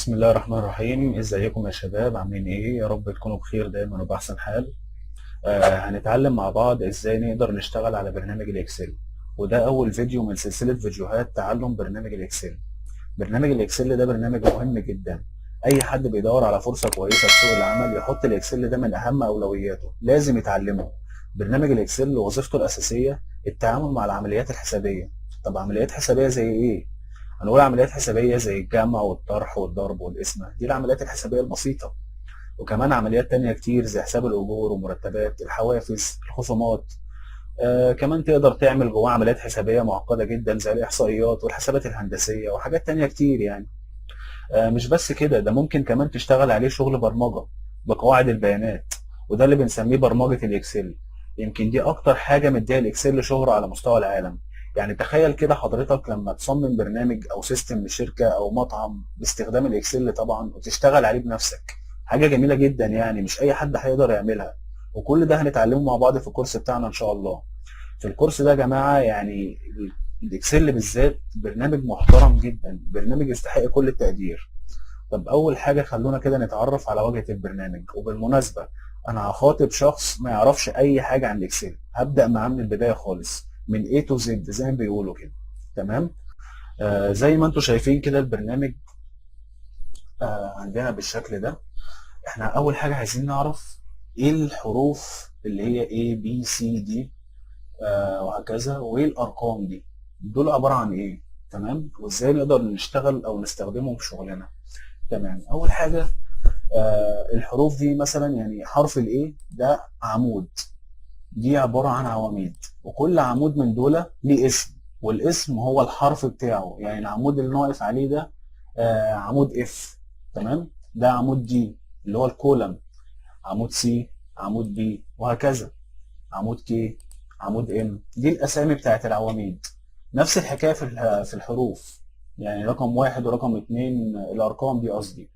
بسم الله الرحمن الرحيم. ازيكم يا شباب؟ عاملين ايه؟ يا رب تكونوا بخير دايما وبأحسن حال. هنتعلم مع بعض ازاي نقدر نشتغل على برنامج الاكسل، وده اول فيديو من سلسلة فيديوهات تعلم برنامج الاكسل. برنامج الاكسل ده برنامج مهم جدا. اي حد بيدور على فرصة كويسة في سوق العمل يحط الاكسل ده من اهم اولوياته، لازم يتعلمه. برنامج الاكسل وظيفته الاساسية التعامل مع العمليات الحسابية. طب عمليات حسابية زي ايه؟ هنقول عمليات حسابية زي الجمع والطرح والضرب والقسمة، دي العمليات الحسابية البسيطة. وكمان عمليات تانية كتير زي حساب الأجور ومرتبات الحوافز الخصومات. كمان تقدر تعمل جواه عمليات حسابية معقدة جدا زي الإحصائيات والحسابات الهندسية وحاجات تانية كتير يعني. مش بس كده، ده ممكن كمان تشتغل عليه شغل برمجة بقواعد البيانات، وده اللي بنسميه برمجة الإكسل. يمكن دي أكتر حاجة مديها الإكسل شهرة على مستوى العالم. يعني تخيل كده حضرتك لما تصمم برنامج أو سيستم لشركة أو مطعم باستخدام الإكسل طبعا وتشتغل عليه بنفسك. حاجة جميلة جدا يعني، مش أي حد هيقدر يعملها. وكل ده هنتعلمه مع بعض في الكورس بتاعنا إن شاء الله. في الكورس ده يا جماعة يعني الإكسل بالذات برنامج محترم جدا، برنامج يستحق كل التقدير. طب أول حاجة خلونا كده نتعرف على واجهة البرنامج. وبالمناسبة أنا هخاطب شخص ما يعرفش أي حاجة عن الإكسل، هبدأ معاه من البداية خالص من A to Z زي ما بيقولوا كده. تمام. زي ما انتم شايفين كده البرنامج عندنا بالشكل ده. احنا أول حاجة عايزين نعرف إيه الحروف اللي هي A B C D وهكذا، وإيه الأرقام دي، دول عبارة عن إيه. تمام. وإزاي نقدر نشتغل أو نستخدمهم في شغلنا. تمام. أول حاجة الحروف دي مثلا يعني حرف الايه ده عمود، دي عبارة عن عواميد، وكل عمود من دول ليه اسم، والاسم هو الحرف بتاعه. يعني العمود اللي واقف عليه ده عمود اف. تمام. ده عمود دي اللي هو الكولم، عمود سي، عمود بي، وهكذا. عمود كي، عمود ام، دي الاسامي بتاعت العواميد. نفس الحكاية في الحروف. يعني رقم واحد ورقم اتنين، الارقام دي قصدي.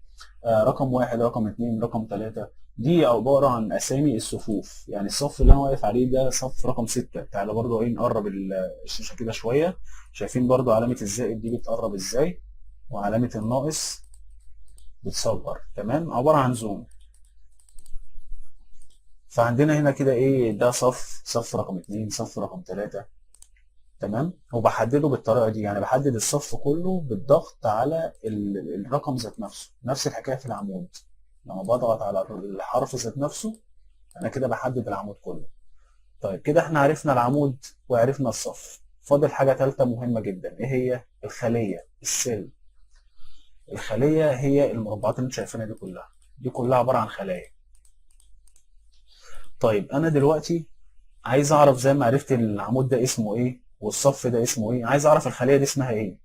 رقم واحد، رقم اتنين، رقم تلاتة، دي عبارة عن أسامي الصفوف. يعني الصف اللي أنا واقف عليه ده صف رقم ستة. تعالى برضو إيه نقرب الشاشة كده شوية. شايفين برضو علامة الزائد دي بتقرب إزاي، وعلامة الناقص بتصغر. تمام. عبارة عن زوم. فعندنا هنا كده إيه، ده صف رقم اتنين، صف رقم تلاتة. تمام. وبحدده بالطريقة دي، يعني بحدد الصف كله بالضغط على الرقم ذات نفسه. نفس الحكاية في العمود، لما بضغط على الحرف ذات نفسه انا كده بحدد العمود كله. طيب كده احنا عرفنا العمود وعرفنا الصف. فاضل حاجة ثالثة مهمة جدا، ايه هي؟ الخلية، السيل. الخلية هي المربعات اللي انتوا شايفينها دي كلها، دي كلها عبارة عن خلايا. طيب انا دلوقتي عايز اعرف زي ما عرفت العمود ده اسمه ايه والصف ده اسمه ايه، عايز اعرف الخلية دي اسمها ايه.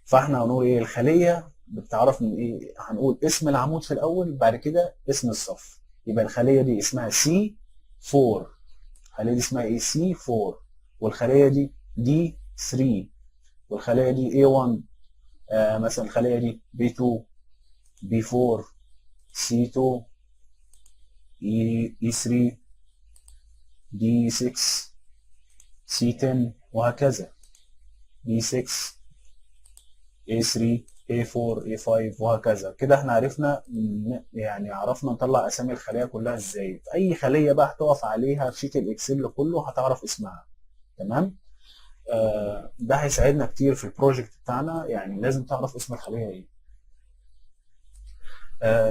فاحنا هنقول ايه؟ الخلية بتتعرف من ايه؟ هنقول اسم العمود في الاول، بعد كده اسم الصف. يبقى الخلية دي اسمها سي 4. الخلية دي اسمها ايه؟ سي 4. والخلية دي دي 3. والخلية دي A1. مثلا الخلية دي B2، B4، C2، E3، D6، C10، وهكذا. B6، A3، A4، A5، وهكذا. كده احنا عرفنا يعني عرفنا نطلع اسامي الخلايا كلها ازاي. اي خلية بقى هتقف عليها في شيت الاكسل كله هتعرف اسمها. تمام. ده هيساعدنا كتير في البروجكت بتاعنا، يعني لازم تعرف اسم الخلية ايه.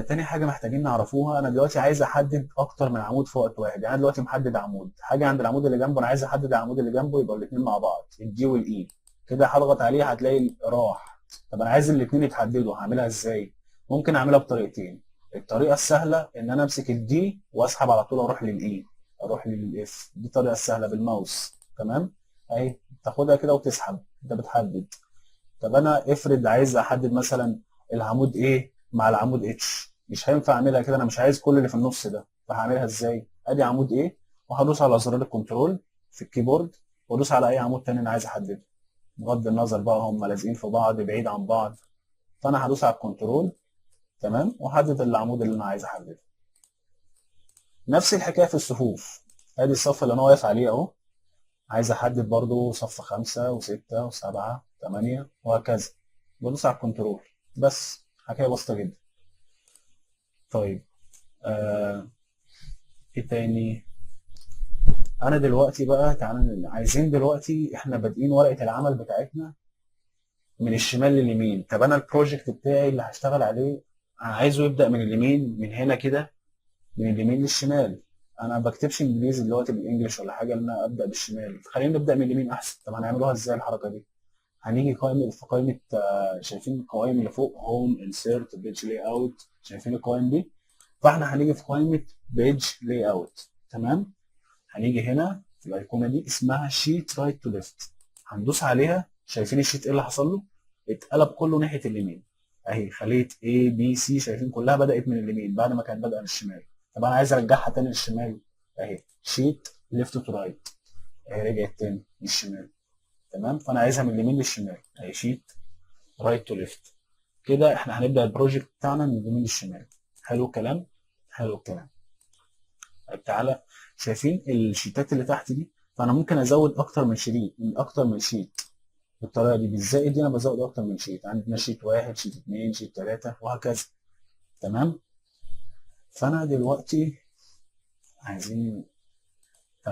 تاني حاجة محتاجين نعرفوها، أنا دلوقتي عايز أحدد أكتر من عمود في وقت واحد. يعني أنا دلوقتي محدد عمود، حاجة عند العمود اللي جنبه أنا عايز أحدد العمود اللي جنبه، يبقى الاتنين مع بعض، الدي والإي. كده هضغط عليه هتلاقي راح. طب أنا عايز الاتنين يتحددوا، هعملها إزاي؟ ممكن أعملها بطريقتين. الطريقة السهلة إن أنا أمسك الدي وأسحب على طول أروح للإي، أروح للإف. دي الطريقة السهلة بالماوس. تمام؟ أهي تاخدها كده وتسحب، أنت بتحدد. طب انا افرض عايز احدد مثلا العمود A مع العمود H، مش هينفع اعملها كده، انا مش عايز كل اللي في النص ده. فهعملها ازاي؟ ادي عمود A، وهدوس على زرار الكنترول في الكيبورد، وادوس على اي عمود تاني انا عايز احدده، بغض النظر بقى هم لازقين في بعض بعيد عن بعض. فانا هدوس على الكنترول. تمام. واحدد العمود اللي انا عايز احدده. نفس الحكايه في الصفوف. ادي الصف اللي انا واقف عليه اهو، عايز احدد برضو صف 5 و6 و7 8 وهكذا. بدوس على الكنترول بس. حكايه بسيطه جدا. طيب ايه تاني؟ انا دلوقتي بقى تعالى عايزين دلوقتي احنا بادئين ورقه العمل بتاعتنا من الشمال لليمين. طب انا البروجكت بتاعي اللي هشتغل عليه انا عايزه يبدا من اليمين، من هنا كده، من اليمين للشمال. انا ما بكتبش انجليزي دلوقتي بالانجلش ولا حاجه، ان انا ابدا بالشمال. خلينا نبدا من اليمين احسن. طب هنعملوها ازاي الحركه دي؟ هنيجي قائمه في قائمه شايفين القوائم اللي فوق، هوم، انسيرت، بيج لاي اوت، شايفين القوائم دي؟ فاحنا هنيجي في قائمه بيج لاي اوت. تمام. هنيجي هنا في الايقونه دي اسمها شيت رايت تو ليفت، هندوس عليها. شايفين الشيت ايه اللي حصل له؟ اتقلب كله ناحيه اليمين اهي. خليه A B C شايفين كلها بدات من اليمين بعد ما كانت بادئه من الشمال. طب انا عايز ارجعها تاني للشمال اهي، شيت ليفت تو رايت اهي، رجعت تاني للشمال. تمام. فانا عايزها من اليمين للشمال اهي، شيت رايت تو ليفت. كده احنا هنبدا البروجكت بتاعنا من اليمين للشمال. حلو الكلام. حلو الكلام. طيب تعالى، شايفين الشيتات اللي تحت دي؟ فانا ممكن ازود اكتر من شريط، من اكتر من شيت بالطريقه دي. بالزائد دي انا بزود اكتر من شيت. عندنا شيت واحد، شيت اتنين، شيت تلاته، وهكذا. تمام. فانا دلوقتي عايزين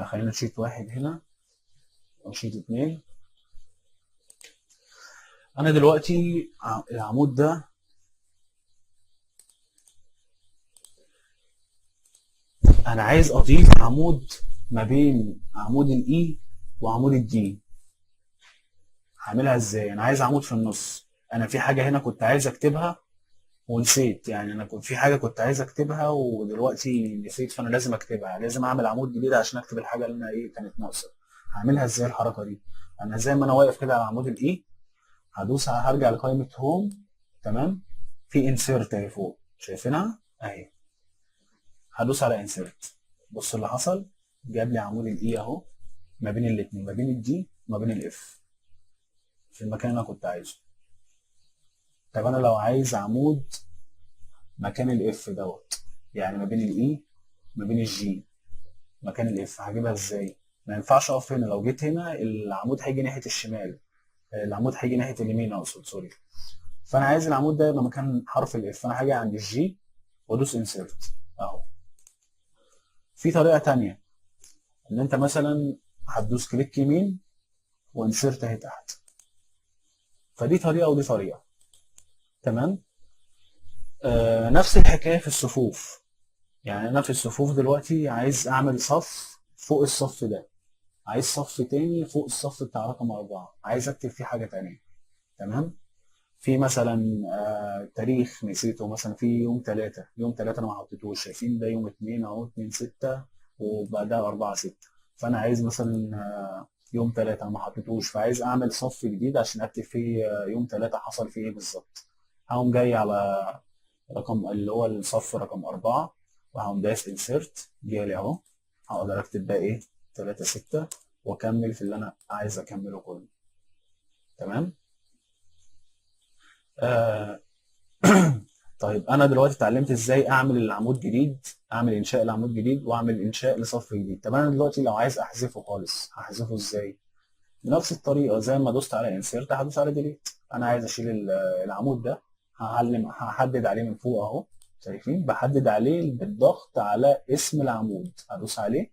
خلينا شيت واحد هنا وشيت اتنين. انا دلوقتي العمود ده انا عايز اضيف عمود ما بين عمود الاي وعمود الدي. هعملها ازاي؟ انا عايز عمود في النص. انا في حاجه هنا كنت عايز اكتبها ونسيت، يعني انا كنت في حاجه كنت عايز اكتبها ودلوقتي نسيت، فانا لازم اكتبها، لازم اعمل عمود جديد عشان اكتب الحاجه اللي انا ايه كانت ناقصه. هعملها ازاي الحركه دي؟ انا زي ما انا واقف كده على عمود الاي، هدوس هرجع لقائمه هوم. تمام. في انسيرت اهي فوق، شايفينها اهي. هدوس على انسيرت. بص اللي حصل، جاب لي عمود الاي اهو ما بين الاثنين، ما بين الدي وما بين الاف، في المكان اللي انا كنت عايزه. طب انا لو عايز عمود مكان الاف دوت، يعني ما بين الاي ما بين الجي مكان الاف، هجيبها ازاي؟ ما ينفعش اقف هنا، لو جيت هنا العمود هيجي ناحيه الشمال، العمود هيجي ناحيه اليمين اقصد، سوري. فانا عايز العمود ده يبقى مكان حرف الاف، فانا هاجي عند الجي وادوس انسيرت اهو. في طريقه تانية، ان انت مثلا هتدوس كليك يمين وانسيرت اهي تحت. فدي طريقه ودي طريقه. تمام. نفس الحكايه في الصفوف. يعني انا في الصفوف دلوقتي عايز اعمل صف فوق الصف ده، عايز صف تاني فوق الصف بتاع رقم 4، عايز اكتب فيه حاجه تانية. تمام. في مثلا تاريخ نسيته، مثلا في يوم 3، يوم 3 انا ما حطيتوش، شايفين ده يوم 2 اهو، 2 6 وبعدها 4 6. فانا عايز مثلا يوم 3 انا ما حطيتوش، فعايز اعمل صف جديد عشان اكتب فيه يوم 3 حصل فيه ايه بالظبط. هقوم جاي على رقم اللي هو الصف رقم 4، وهقوم دايس انسيرت، جالي اهو. هقدر اكتب بقى ايه 3 6 واكمل في اللي انا عايز اكمله كله. تمام. آه طيب انا دلوقتي اتعلمت ازاي اعمل العمود جديد، اعمل انشاء لعمود جديد واعمل انشاء لصف جديد. طب انا دلوقتي لو عايز احذفه خالص هحذفه ازاي؟ بنفس الطريقه زي ما دوست على انسيرت هدوس على ديليت. انا عايز اشيل العمود ده، هحدد عليه من فوق اهو، شايفين بحدد عليه بالضغط على اسم العمود، هدوس عليه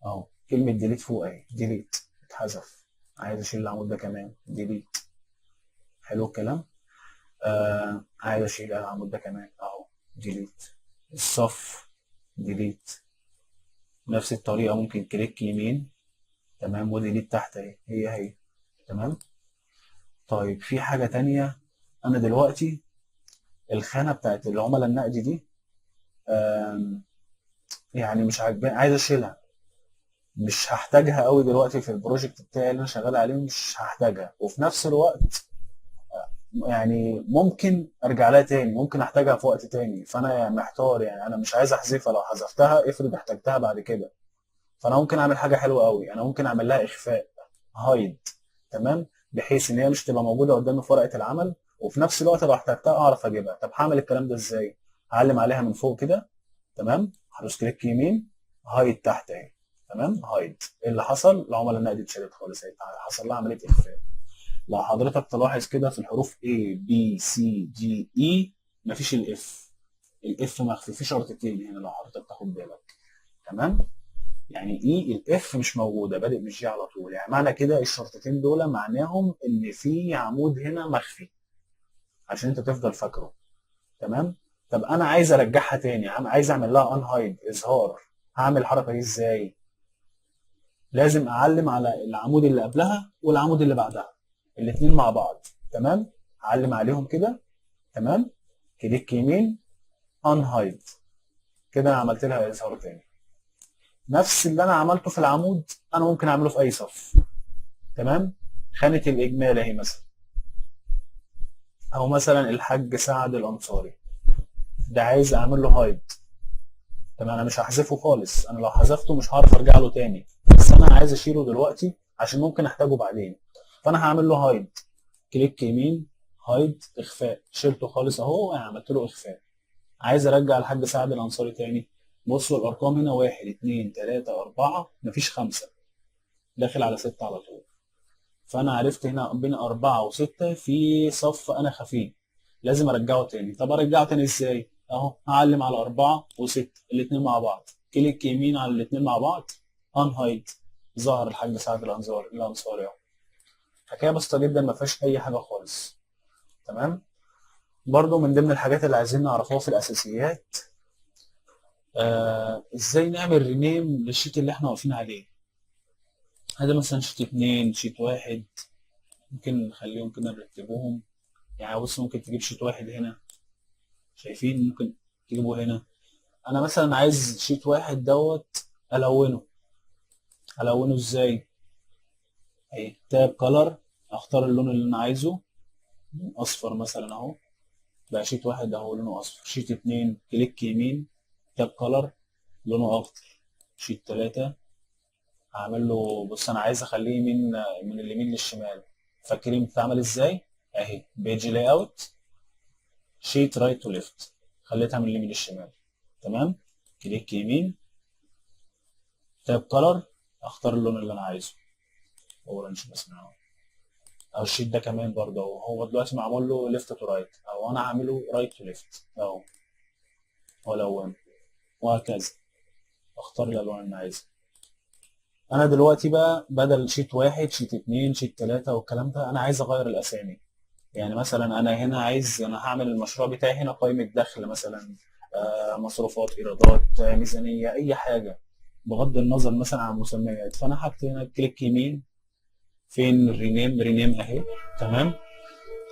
اهو، كلمه ديليت فوق اهي، ديليت اتحذف. عايز اشيل العمود ده كمان، ديليت. حلو الكلام. عايز اشيل العمود ده كمان اهو، ديليت. الصف، ديليت. نفس الطريقه ممكن كليك يمين، تمام، وديليت تحت اهي، هي. تمام. طيب في حاجه تانية، انا دلوقتي الخانه بتاعت العملاء النقدي دي يعني مش عاجباني، عايز اشيلها. مش هحتاجها قوي دلوقتي في البروجكت بتاعي اللي انا شغال عليه، مش هحتاجها. وفي نفس الوقت يعني ممكن ارجع لها تاني، ممكن احتاجها في وقت تاني. فانا يعني محتار، يعني انا مش عايز احذفها، لو حذفتها افرض احتاجتها بعد كده. فانا ممكن اعمل حاجه حلوه قوي، انا ممكن اعمل لها اخفاء، هايد. تمام. بحيث ان هي مش تبقى موجوده قدامي في ورقه العمل، وفي نفس الوقت لو احتاجتها اعرف اجيبها. طب هعمل الكلام ده ازاي؟ هعلم عليها من فوق كده، تمام، هدوس كليك يمين، هايد تحت اهي. تمام. هايد. ايه اللي حصل؟ العملاء النقدي اتشالت خالص اهي، حصل لها عمليه اخفاء. لو حضرتك تلاحظ كده في الحروف A B C D E مفيش الاف مخفي في شرطتين هنا لو حضرتك تاخد بالك. تمام. يعني ايه الاف مش موجوده، بادئ مش جي على طول، يعني معنى كده الشرطتين دول معناهم ان في عمود هنا مخفي، عشان انت تفضل فاكره. تمام. طب انا عايز ارجعها تاني، عايز اعمل لها انهايد اظهار، هعمل الحركه دي ازاي؟ لازم اعلم على العمود اللي قبلها والعمود اللي بعدها الاثنين مع بعض. تمام. اعلم عليهم كده. تمام. كليك يمين انهايد، كده انا عملت لها اظهار تاني. نفس اللي انا عملته في العمود انا ممكن اعمله في اي صف. تمام. خانه الاجمال اهي مثلا، او مثلا الحاج سعد الانصاري، ده عايز اعمل له هايد. تمام. انا مش هحذفه خالص، انا لو حذفته مش هعرف ارجع له تاني، بس انا عايز اشيله دلوقتي عشان ممكن احتاجه بعدين. فانا هعمل له هايد، كليك يمين هايد اخفاء، شلته خالص اهو، انا عملت له اخفاء. عايز ارجع الحاج سعد الانصاري تاني، بصوا الارقام هنا 1 2 3 4، مفيش 5، داخل على 6 على طول. فانا عرفت هنا بين 4 و6 في صف انا خفيه، لازم ارجعه تاني. طب ارجعه تاني ازاي؟ اهو هعلم على 4 و6 الاثنين مع بعض، كليك يمين على الاثنين مع بعض انهايد، ظهر الحاج سعد الانصاري اهو. حكايه بسيطه جدا ما فيهاش اي حاجه خالص. تمام. برضو من ضمن الحاجات اللي عايزين نعرفوها في الاساسيات، ازاي نعمل رينيم للشيت اللي احنا واقفين عليه. هذا مثلا شيت 2 شيت 1، ممكن نخليهم كده نرتبوهم. يعني بص ممكن تجيب شيت 1 هنا، شايفين؟ ممكن تجيبه هنا. انا مثلا عايز شيت 1 دوت الونه ازاي؟ اهي تاب كلر، اختار اللون اللي انا عايزه، اصفر مثلا اهو، بقى شيت 1 اهو لونه اصفر. شيت 2 كليك يمين تاب كلر، لونه اخضر. شيت 3 هعمل له، بص انا عايز اخليه من اليمين للشمال، فاكرين بتتعمل ازاي؟ اهي بيج لاي اوت، شيت رايت تو ليفت، خليتها من اليمين للشمال. تمام. كليك يمين تاب كلر، اختار اللون اللي انا عايزه، اورنج مثلا اهو. او الشيت ده كمان برضه اهو، هو دلوقتي معمول له ليفت تو رايت، او انا عامله رايت تو ليفت اهو، والوان وهكذا، اختار الالوان اللي انا عايزها. انا دلوقتي بقى بدل شيت 1 شيت 2 شيت 3 والكلام ده، انا عايز اغير الاسامي. يعني مثلا انا هنا عايز، انا هعمل المشروع بتاعي هنا قائمة دخل مثلا، مصروفات، ايرادات، ميزانية، اي حاجة بغض النظر مثلا عن مسميات. فانا هكتب هنا كليك يمين، فين رينيم اهي. تمام.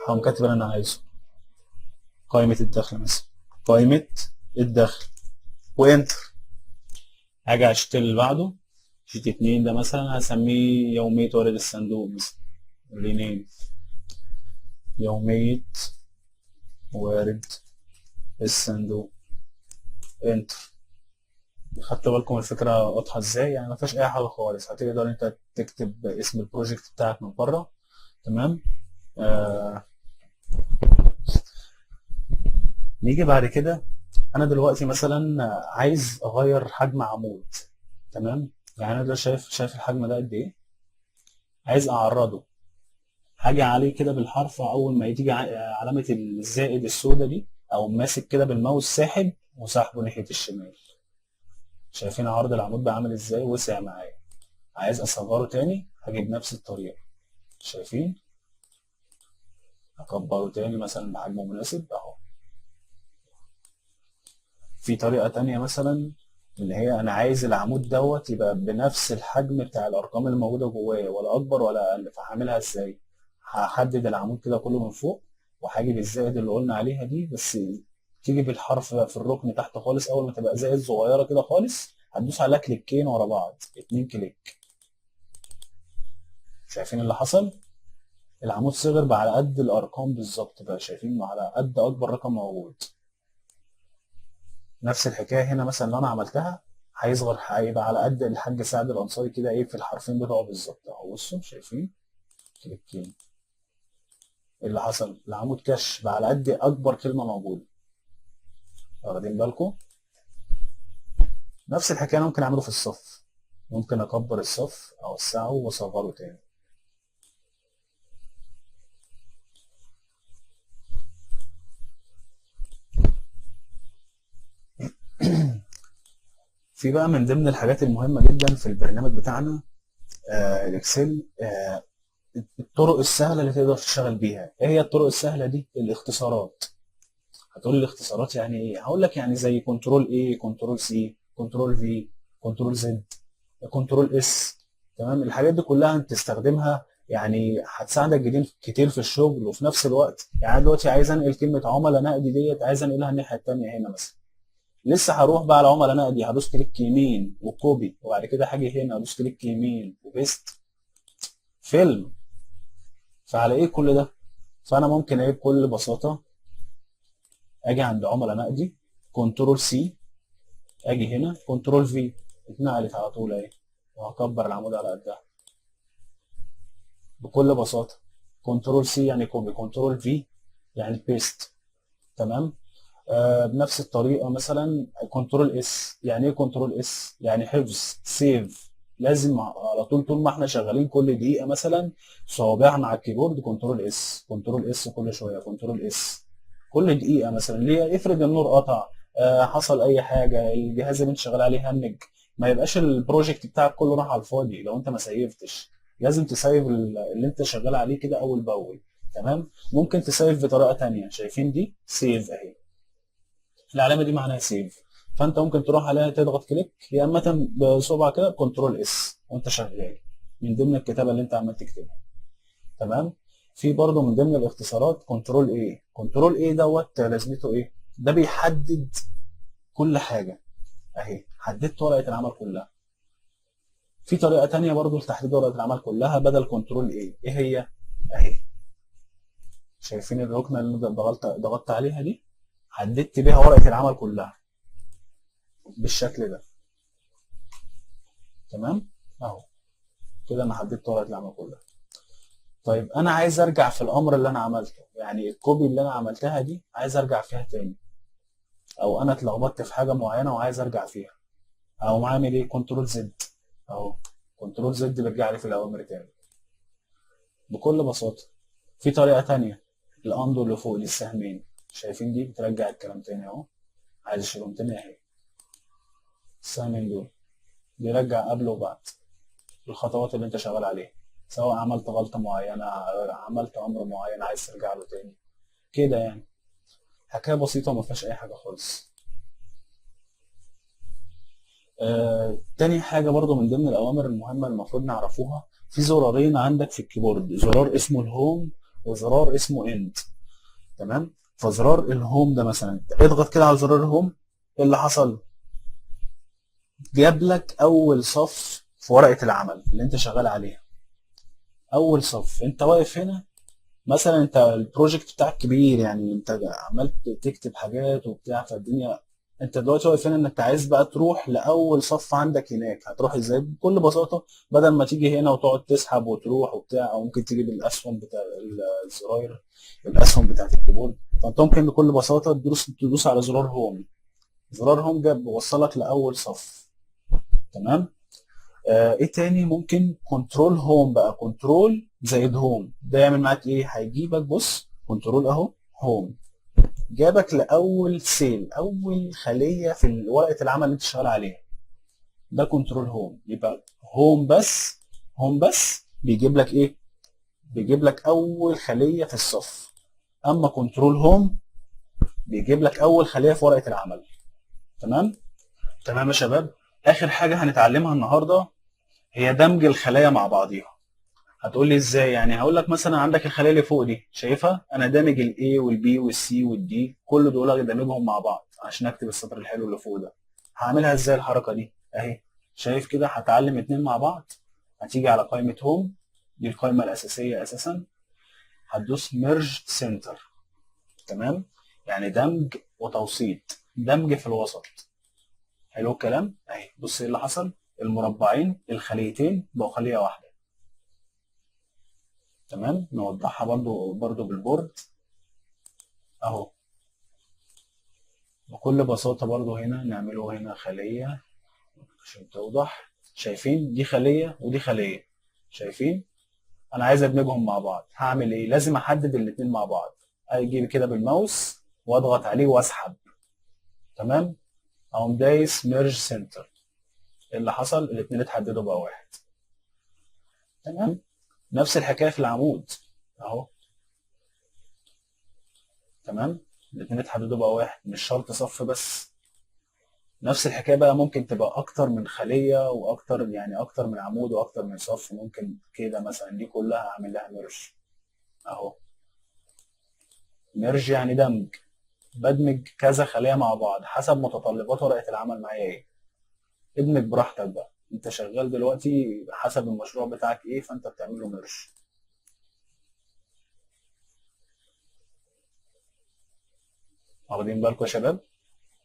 هقوم كاتب اللي انا عايزه، قائمة الدخل مثلا، قائمة الدخل، وانتر. هاجي على الشيت اللي بعده، شيت 2 ده مثلا هسميه يومية وارد الصندوق مثلا، رينيم يومية وارد الصندوق، انتر. خدت بالكم الفكره واضحه ازاي؟ يعني ما فيهاش اي حاجه خالص، هتقدر انت تكتب اسم البروجكت بتاعك من بره. تمام. آه نيجي بعد كده، انا دلوقتي مثلا عايز اغير حجم عمود. تمام. يعني انا ده شايف الحجم ده قد ايه، عايز اعرضه. هاجي عليه كده بالحرف، اول ما تيجي علامه الزائد السوداء دي، او ماسك كده بالماوس ساحب وسحبه ناحيه الشمال. شايفين عرض العمود بقى عامل ازاي؟ وسع معايا. عايز اصغره تاني، هجيب نفس الطريقه، شايفين؟ اكبره تاني مثلا بحجم مناسب اهو. في طريقه تانية مثلا، اللي هي انا عايز العمود دوت يبقى بنفس الحجم بتاع الارقام اللي موجوده جواه، ولا اكبر ولا اقل. فهعملها ازاي؟ هحدد العمود كده كله من فوق، وهاجي بالزائد اللي قلنا عليها دي، بس تيجي بالحرف في الركن تحت خالص، اول ما تبقى زائد صغيره كده خالص هتدوس عليها كليكين ورا بعض، 2 كليك. شايفين اللي حصل؟ العمود صغر بقى على قد الارقام بالظبط بقى، شايفين؟ على قد اكبر رقم موجود. نفس الحكايه هنا مثلا لو انا عملتها، هيصغر، هيبقى على قد الحاج سعد الانصاري كده، ايه، في الحرفين بتوعه بالظبط اهو. بصوا شايفين؟ كليكين. اللي حصل العمود كش بقى على قد اكبر كلمه موجوده، واخدين بالكم؟ نفس الحكايه أنا ممكن اعمله في الصف، ممكن اكبر الصف اوسعه واصغره تاني. في بقى من ضمن الحاجات المهمه جدا في البرنامج بتاعنا الاكسل، الطرق السهله اللي تقدر تشتغل بيها. ايه هي الطرق السهله دي؟ الاختصارات. هتقول لي الاختصارات يعني ايه؟ هقول لك يعني زي كنترول اي، كنترول سي، كنترول في، كنترول زد، كنترول اس. تمام، الحاجات دي كلها انت تستخدمها، يعني هتساعدك جدا كتير في الشغل. وفي نفس الوقت يعني انا دلوقتي عايز انقل كلمه عملاء نقدي ديت، عايز انقلها الناحيه الثانيه هنا مثلا. لسه هروح بقى على عملاء نقدي، هدوس كليك يمين وكوبي، وبعد كده هاجي هنا ادوس كليك يمين وبيست فيلم. فعلى ايه كل ده؟ فانا ممكن ايه بكل بساطه اجي عند عملاء نقدي، كنترول سي، اجي هنا كنترول في، اتنقلت على طول اهي، وهكبر العمود على قدها بكل بساطه. كنترول سي يعني كوبي، كنترول في يعني بيست. تمام. بنفس الطريقه مثلا كنترول اس، يعني ايه كنترول اس؟ يعني حفظ، سيف. لازم على طول، طول ما احنا شغالين كل دقيقه مثلا صوابعنا على الكيبورد كنترول اس، كنترول اس، كل شويه كنترول اس، كل دقيقه مثلا. ليه؟ افرض النور قطع، حصل اي حاجه، الجهاز اللي انت شغال عليه هنج، ما يبقاش البروجكت بتاعك كله راح على الفاضي لو انت ما سيفتش. لازم تسيف اللي انت شغال عليه كده اول باول. تمام. ممكن تسيف بطريقه ثانيه، شايفين دي سيف اهي، العلامه دي معناها سيف. فانت ممكن تروح عليها تضغط كليك، يا اما بصبع كده كنترول اس وانت شغال من ضمن الكتابه اللي انت عمال تكتبها. تمام. في برضه من ضمن الاختصارات كنترول ايه. كنترول ايه دوت لازمته ايه؟ ده بيحدد كل حاجه اهي، حددت ورقه العمل كلها. في طريقه ثانيه برضه لتحديد ورقه العمل كلها بدل كنترول ايه. ايه هي؟ اهي، شايفين الركنه اللي ضغطت عليها دي؟ حددت بيها ورقه العمل كلها بالشكل ده. تمام اهو، كده انا حددت ورقه العمل كلها. طيب انا عايز ارجع في الامر اللي انا عملته، يعني الكوبي اللي انا عملتها دي عايز ارجع فيها تاني، او انا اتلخبطت في حاجه معينه وعايز ارجع فيها، او عامل ايه؟ كنترول زد اهو، كنترول زد بيرجع لي في الاوامر تاني بكل بساطه. في طريقه تانية، الاندو اللي فوق دي السهمين، شايفين دي؟ بترجع الكلام تاني اهو. عايز اشيلهم تاني اهي، السهمين دول بيرجع قبل وبعد الخطوات اللي انت شغال عليها، سواء عملت غلطه معينه، عملت امر معين عايز ترجع له تاني كده يعني. حكايه بسيطه وما فيهاش اي حاجه خالص. تاني حاجه برضو من ضمن الاوامر المهمه المفروض نعرفوها، في زرارين عندك في الكيبورد، زرار اسمه الهوم وزرار اسمه اند. تمام. فزرار الهوم ده مثلا اضغط كده على زرار الهوم، ايه اللي حصل؟ جاب لك اول صف في ورقه العمل اللي انت شغال عليها. اول صف انت واقف هنا مثلا، انت البروجكت بتاعك كبير، يعني انت عمال تكتب حاجات وبتاع، فالدنيا انت دلوقتي واقف هنا انك عايز بقى تروح لاول صف عندك هناك. هتروح ازاي؟ بكل بساطه، بدل ما تيجي هنا وتقعد تسحب وتروح وبتاع، او ممكن تيجي بالاسهم بتاع الزراير، الاسهم بتاعت الكيبورد، فانت ممكن بكل بساطه تدوس على زرار هوم. زرار هوم ده بيوصلك لاول صف. تمام. ايه تاني ممكن؟ كنترول هوم بقى، كنترول زائد هوم ده يعمل معاك ايه؟ هيجيبك، بص كنترول اهو، هوم جابك لاول سيل، اول خليه في ورقه العمل اللي انت شغال عليها، ده كنترول هوم. يبقى هوم بس، هوم بس بيجيب لك ايه؟ بيجيب لك اول خليه في الصف. اما كنترول هوم بيجيب لك اول خليه في ورقه العمل. تمام. تمام يا شباب. اخر حاجه هنتعلمها النهارده هي دمج الخلايا مع بعضيها. هتقول لي ازاي؟ يعني هقول لك مثلا عندك الخليه اللي فوق دي، شايفها؟ انا دامج الاي والبي والسي والدي، كل دول دامجهم مع بعض عشان اكتب السطر الحلو اللي فوق ده. هعملها ازاي الحركه دي؟ اهي، شايف كده؟ هتعلم اتنين مع بعض، هتيجي على قائمه هوم، دي القائمه الاساسيه اساسا، هتدوس ميرج سنتر. تمام، يعني دمج وتوسيط، دمج في الوسط. حلو الكلام. اهي بص ايه اللي حصل، المربعين الخليتين بقوا خليه واحده. تمام. نوضحها برضو بالبورد اهو، بكل بساطة. برضو هنا نعمله هنا خلية عشان توضح. شايفين؟ دي خلية ودي خلية، شايفين؟ انا عايز ادمجهم مع بعض، هعمل ايه؟ لازم احدد الاتنين مع بعض، اجيب كده بالماوس واضغط عليه واسحب. تمام. اقوم دايس ميرج سنتر. إيه اللي حصل؟ الاتنين اتحددوا بقى واحد. تمام. نفس الحكايه في العمود اهو. تمام. الاتنين اتحددوا بقى واحد، مش شرط صف بس. نفس الحكايه بقى ممكن تبقى اكتر من خليه واكتر، يعني اكتر من عمود واكتر من صف. ممكن كده مثلا دي كلها اعمل لها ميرج اهو. ميرج يعني دمج، بدمج كذا خليه مع بعض حسب متطلبات ورقه العمل معايا ايه. ادمج براحتك بقى، انت شغال دلوقتي حسب المشروع بتاعك ايه، فانت بتعمل له ميرج. واخدين بالكم يا شباب؟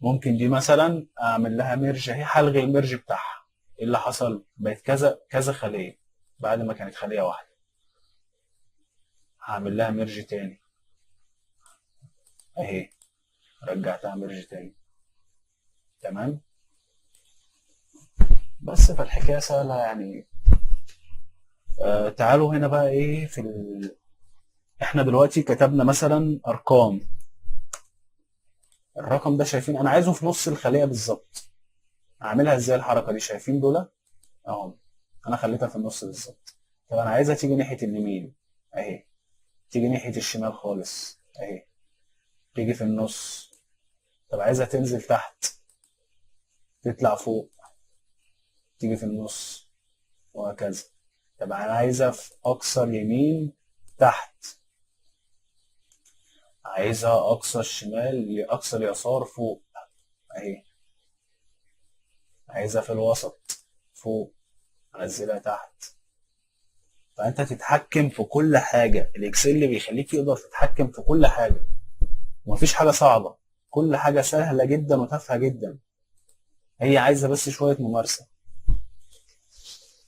ممكن دي مثلا اعمل لها ميرج اهي، هلغي الميرج بتاعها. ايه اللي حصل؟ بقت كذا كذا خليه بعد ما كانت خليه واحده. هعمل لها ميرج تاني اهي، رجعتها ميرج تاني. تمام. بس فالحكايه سهله يعني. تعالوا هنا بقى ايه احنا دلوقتي كتبنا مثلا ارقام. الرقم ده شايفين انا عايزه في نص الخليه بالظبط. اعملها ازاي الحركه دي؟ شايفين دول اهو، انا خليتها في النص بالظبط. طب انا عايزها تيجي ناحيه اليمين اهي، تيجي ناحيه الشمال خالص اهي، تيجي في النص. طب عايزها تنزل تحت، تطلع فوق، تيجي في النص، وهكذا. طب انا عايزها في اقصى اليمين تحت، عايزها اقصى الشمال لاقصى اليسار فوق اهي، عايزها في الوسط فوق، انزلها تحت. فانت تتحكم في كل حاجه. الاكسل اللي بيخليك تقدر تتحكم في كل حاجه، ومفيش حاجه صعبه، كل حاجه سهله جدا وتافهه جدا. هي عايزه بس شويه ممارسه،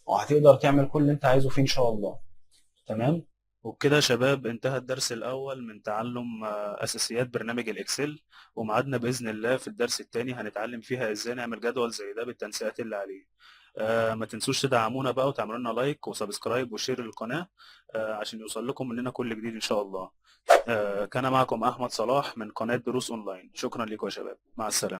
وهتقدر تعمل كل اللي انت عايزه فيه ان شاء الله. تمام. وبكده يا شباب انتهى الدرس الأول من تعلم أساسيات برنامج الإكسل. وميعادنا بإذن الله في الدرس التاني هنتعلم فيها إزاي نعمل جدول زي ده بالتنسيقات اللي عليه. ما تنسوش تدعمونا بقى وتعملوا لنا لايك وسبسكرايب وشير للقناة عشان يوصل لكم مننا كل جديد إن شاء الله. كان معكم أحمد صلاح من قناة دروس أونلاين. شكرا لكم يا شباب، مع السلامة.